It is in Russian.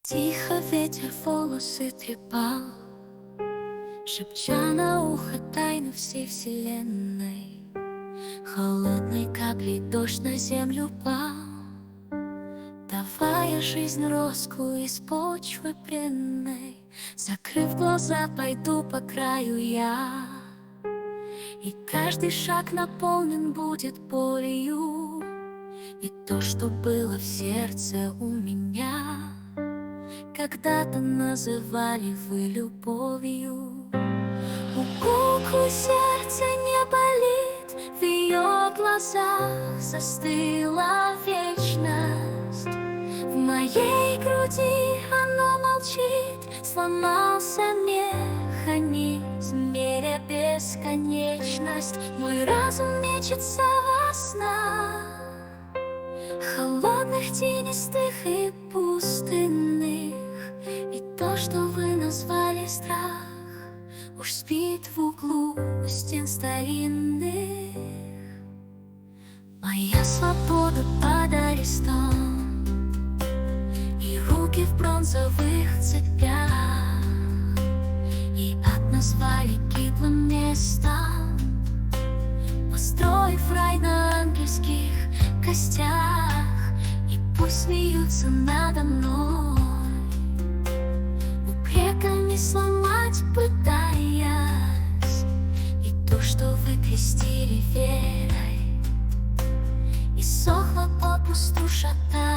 Тихо ветер волосы трепал, шепча на ухо тайны всей вселенной. Холодной каплей дождь на землю пал, давая жизнь роскую из почвы бренной. Закрыв глаза, пойду по краю я, и каждый шаг наполнен будет болью. И то, что было в сердце у меня, когда-то называли вы любовью. У куклы сердце не болит, в ее глазах застыла вечность. В моей груди оно молчит, сломался механизм, меря бесконечность. Мой разум мечется во снах, холодных, тенистых и пустынных. И то, что вы назвали страх, уж спит в углу стен старинных. Моя свобода под арестом, и руки в бронзовых цепях, и ад назвали гиблым местом, построив рай на ангельских костях. И пусть смеются надо мной, упреками сломать пытаясь, и то, что вы крестили верой, иссохло попусту шатаясь.